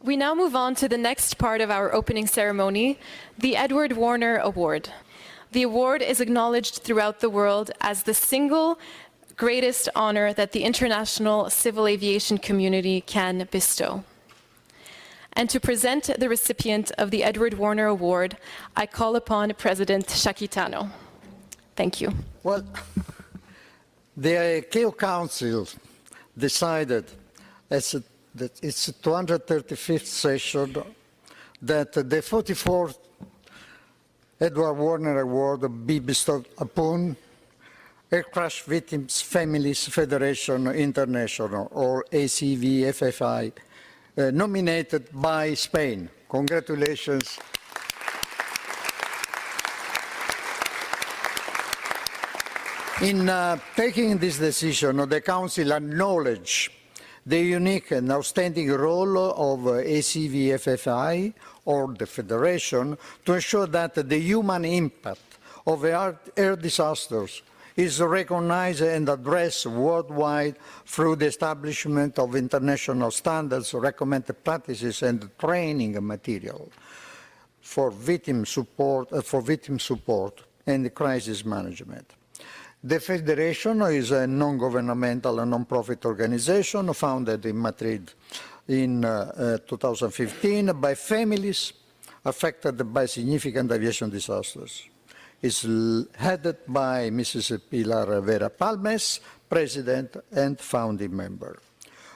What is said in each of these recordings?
We now move on to the next part of our opening ceremony, the Edward Warner Award. The award is acknowledged throughout the world as the single greatest honor that the international civil aviation community can bestow. And to present the recipient of the Edward Warner Award, I call upon President Shakitano. Thank you. Well, the ICAO Council decided that its 235th session that the 44th Edward Warner Award be bestowed upon Air Crash Victims Families Federation International, or ACVFFI, nominated by Spain. Congratulations. In taking this decision, the Council acknowledged the unique and outstanding role of ACVFFI, or the Federation, to ensure that the human impact of air disasters is recognized and addressed worldwide through the establishment of international standards, recommended practices, and training material for victim support and crisis management. The Federation is a non-governmental and non-profit organization founded in Madrid in 2015 by families affected by significant aviation disasters. It's headed by Mrs. Pilar Vera Palmes, President and founding member.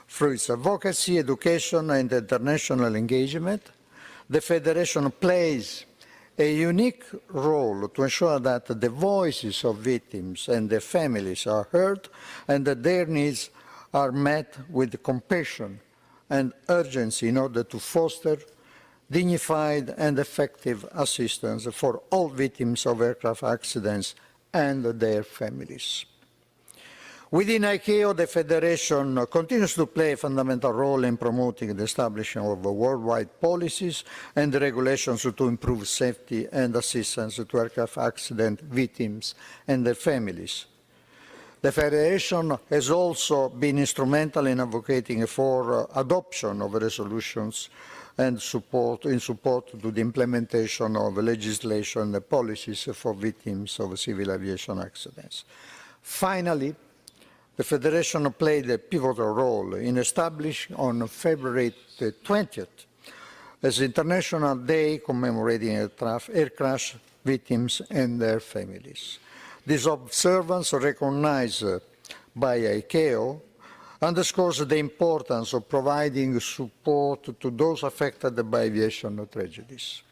Through its advocacy, education, and international engagement, the Federation plays a unique role to ensure that the voices of victims and their families are heard and that their needs are met with compassion and urgency in order to foster dignified and effective assistance for all victims of aircraft accidents and their families. Within ICAO, the Federation continues to play a fundamental role in promoting the establishment of worldwide policies and regulations to improve safety and assistance to aircraft accident victims and their families. The Federation has also been instrumental in advocating for adoption of resolutions and support to the implementation of legislation and policies for victims of civil aviation accidents. Finally, the Federation played a pivotal role in establishing on February 20th as International Day commemorating air crash victims and their families. This observance, recognized by ICAO, underscores the importance of providing support to those affected by aviation tragedies.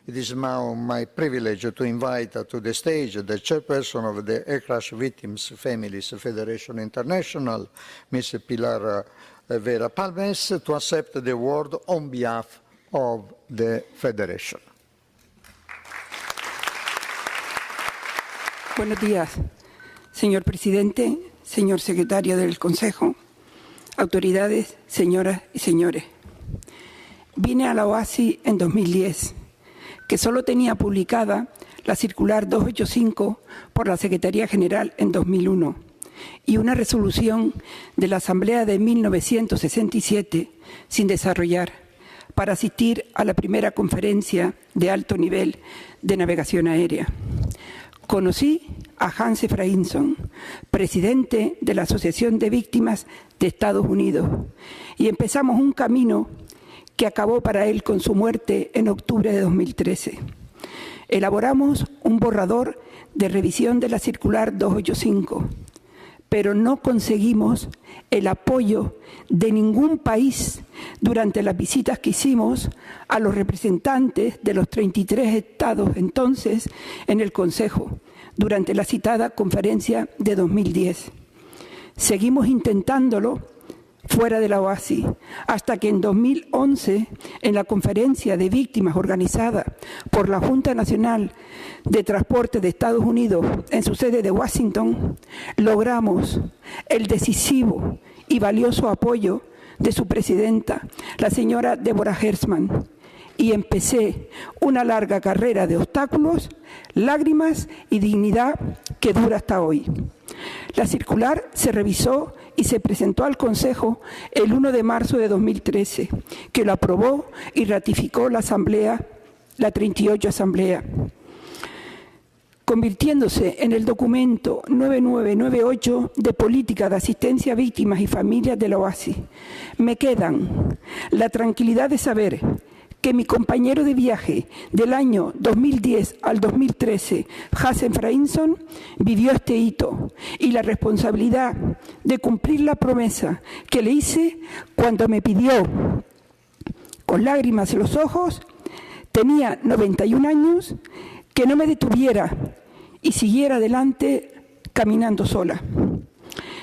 It is now my privilege to invite to the stage the chairperson of the Air Crash Victims Families Federation International, Ms. Pilar Vera Palmes, to accept the award on behalf of the Federation. Buenos días, señor presidente, señor secretario del Consejo, autoridades, señoras y señores. Vine a la OASI en 2010, que solo tenía publicada la circular 285 por la Secretaría General en 2001 y una resolución de la Asamblea de 1967 sin desarrollar para asistir a la primera conferencia de alto nivel de navegación aérea. Conocí a Hans Efraimson, presidente de la Asociación de Víctimas de Estados Unidos, y empezamos un camino que acabó para él con su muerte en octubre de 2013. Elaboramos un borrador de revisión de la circular 285, pero no conseguimos el apoyo de ningún país durante las visitas que hicimos a los representantes de los 33 estados entonces en el Consejo, durante la citada conferencia de 2010. Seguimos intentándolo fuera de la OASI, hasta que en 2011, en la conferencia de víctimas organizada por la Junta Nacional de Transporte de Estados Unidos en su sede de Washington, logramos el decisivo y valioso apoyo de su presidenta, la señora Deborah Herzman, y empecé una larga carrera de obstáculos, lágrimas y dignidad que dura hasta hoy. La circular se revisó y se presentó al Consejo el 1 de marzo de 2013, que lo aprobó y ratificó la Asamblea, la 38 Asamblea, convirtiéndose en el documento 9998 de política de asistencia a víctimas y familias de la OASI. Me quedan la tranquilidad de saber que mi compañero de viaje del año 2010 al 2013, Hassen Frainson, vivió este hito y la responsabilidad de cumplir la promesa que le hice cuando me pidió, con lágrimas en los ojos, tenía 91 años, que no me detuviera y siguiera adelante caminando sola.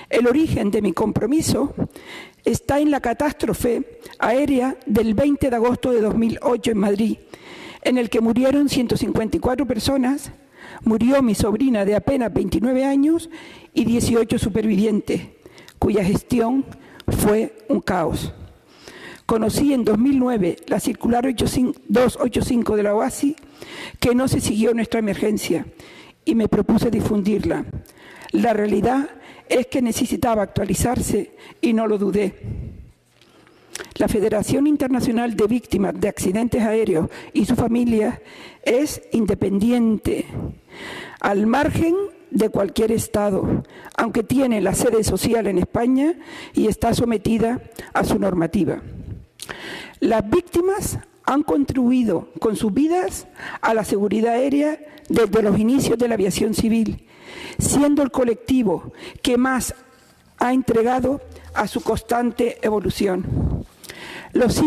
El origen de mi compromiso está en la catástrofe aérea del 20 de agosto de 2008 en Madrid, en el que murieron 154 personas, murió mi sobrina de apenas 29 años y 18 supervivientes, cuya gestión fue un caos. Conocí en 2009 la circular 285 de la OASI, que no se siguió nuestra emergencia, y me propuse difundirla. La realidad es que necesitaba actualizarse y no lo dudé. La Federación Internacional de Víctimas de Accidentes Aéreos y su familia es independiente, al margen de cualquier Estado, aunque tiene la sede social en España y está sometida a su normativa. Las víctimas han contribuido con sus vidas a la seguridad aérea desde los inicios de la aviación civil, siendo el colectivo que más ha entregado a su constante evolución. Los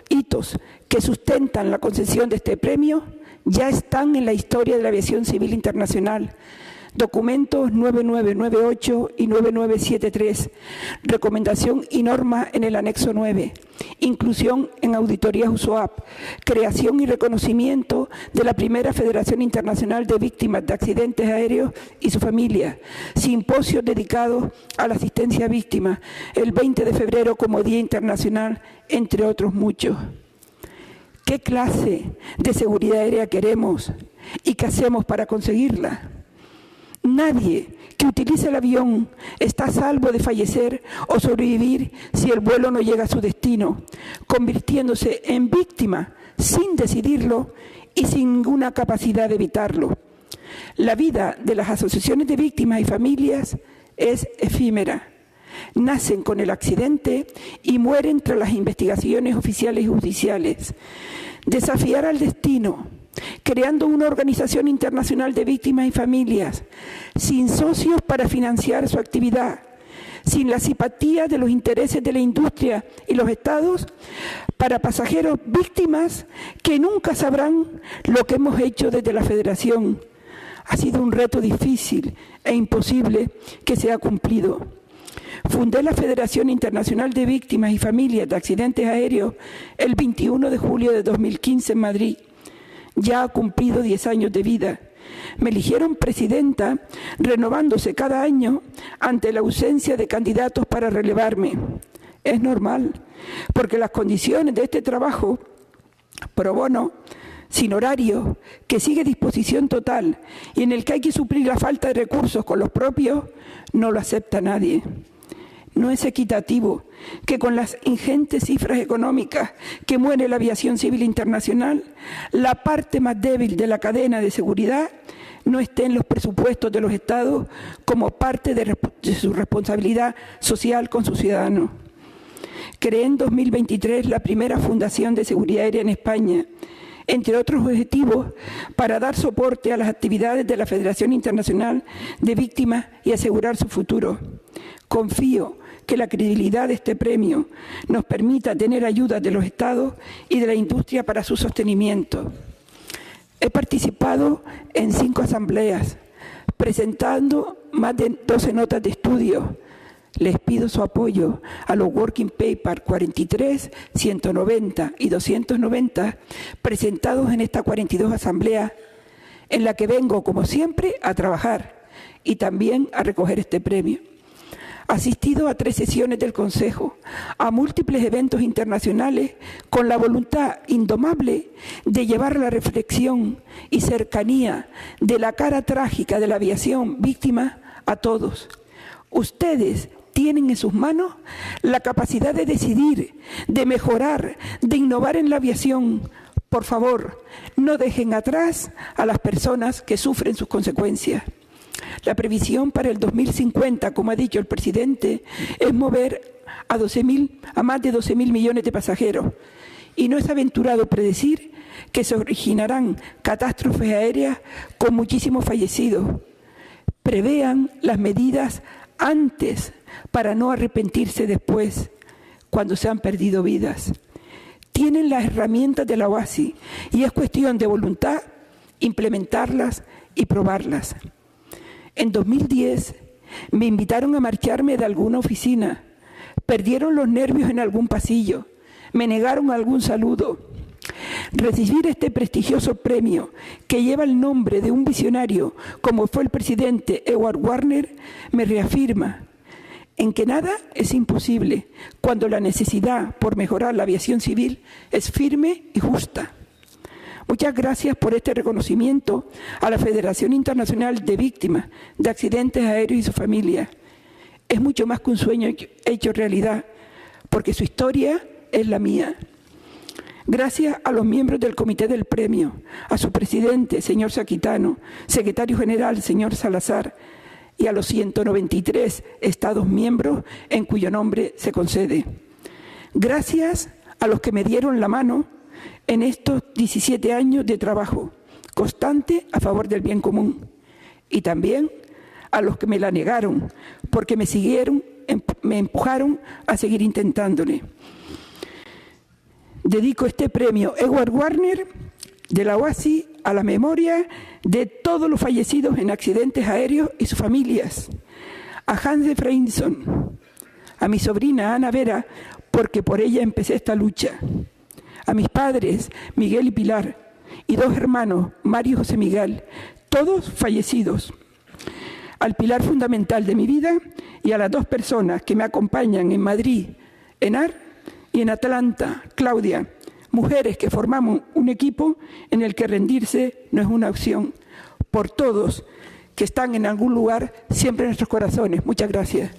hitos que sustentan la concesión de este premio ya están en la historia de la aviación civil internacional. Documentos 9998 y 9973, recomendación y norma en el anexo 9, inclusión en auditorías USOAP, creación y reconocimiento de la primera Federación Internacional de Víctimas de Accidentes Aéreos y su familia, simposios dedicados a la asistencia a víctimas, el 20 de febrero como Día Internacional, entre otros muchos. ¿Qué clase de seguridad aérea queremos y qué hacemos para conseguirla? Nadie que utilice el avión está a salvo de fallecer o sobrevivir si el vuelo no llega a su destino, convirtiéndose en víctima sin decidirlo y sin ninguna capacidad de evitarlo. La vida de las asociaciones de víctimas y familias es efímera. Nacen con el accidente y mueren tras las investigaciones oficiales y judiciales. Desafiar al destino, creando una organización internacional de víctimas y familias, sin socios para financiar su actividad, sin la simpatía de los intereses de la industria y los estados, para pasajeros víctimas que nunca sabrán lo que hemos hecho desde la Federación. Ha sido un reto difícil e imposible que sea cumplido. Fundé la Federación Internacional de Víctimas y Familias de Accidentes Aéreos el 21 de julio de 2015 en Madrid. Ya ha cumplido 10 años de vida. Me eligieron presidenta, renovándose cada año ante la ausencia de candidatos para relevarme. Es normal, porque las condiciones de este trabajo pro bono, sin horario, que sigue a disposición total y en el que hay que suplir la falta de recursos con los propios, no lo acepta nadie. No es equitativo que con las ingentes cifras económicas que mueve la aviación civil internacional, la parte más débil de la cadena de seguridad no esté en los presupuestos de los Estados como parte de su responsabilidad social con sus ciudadanos. Creé en 2023 la primera Fundación de Seguridad Aérea en España, entre otros objetivos, para dar soporte a las actividades de la Federación Internacional de Víctimas y asegurar su futuro. Confío que la credibilidad de este premio nos permita tener ayuda de los Estados y de la industria para su sostenimiento. He participado en 5 asambleas, presentando más de 12 notas de estudio. Les pido su apoyo a los Working Papers 43, 190 y 290, presentados en esta 42 asambleas, en la que vengo, como siempre, a trabajar y también a recoger este premio. asistido a 3 sesiones del Consejo, a múltiples eventos internacionales, con la voluntad indomable de llevar la reflexión y cercanía de la cara trágica de la aviación víctima a todos. Ustedes tienen en sus manos la capacidad de decidir, de mejorar, de innovar en la aviación. Por favor, no dejen atrás a las personas que sufren sus consecuencias. La previsión para el 2050, como ha dicho el presidente, es mover a más de 12.000 millones de pasajeros. Y no es aventurado predecir que se originarán catástrofes aéreas con muchísimos fallecidos. Prevean las medidas antes para no arrepentirse después, cuando se han perdido vidas. Tienen las herramientas de la OASI y es cuestión de voluntad implementarlas y probarlas. En 2010 me invitaron a marcharme de alguna oficina, perdieron los nervios en algún pasillo, me negaron algún saludo. Recibir este prestigioso premio que lleva el nombre de un visionario como fue el presidente Edward Warner me reafirma en que nada es imposible cuando la necesidad por mejorar la aviación civil es firme y justa. Muchas gracias por este reconocimiento a la Federación Internacional de Víctimas de Accidentes Aéreos y su familia. Es mucho más que un sueño hecho realidad, porque su historia es la mía. Gracias a los miembros del Comité del Premio, a su presidente, señor Saquitano, secretario general, señor Salazar, y a los 193 Estados miembros en cuyo nombre se concede. Gracias a los que me dieron la mano en estos 17 años de trabajo constante a favor del bien común. Y también a los que me la negaron, porque me empujaron a seguir intentándole. Dedico este premio Edward Warner de la OASI a la memoria de todos los fallecidos en accidentes aéreos y sus familias, a Hans Efraimson, a mi sobrina Ana Vera, porque por ella empecé esta lucha, a mis padres Miguel y Pilar, y 2 hermanos, Mario y José Miguel, todos fallecidos, al pilar fundamental de mi vida y a las 2 personas que me acompañan en Madrid, Enar, y en Atlanta, Claudia, mujeres que formamos un equipo en el que rendirse no es una opción. Por todos que están en algún lugar, siempre en nuestros corazones. Muchas gracias.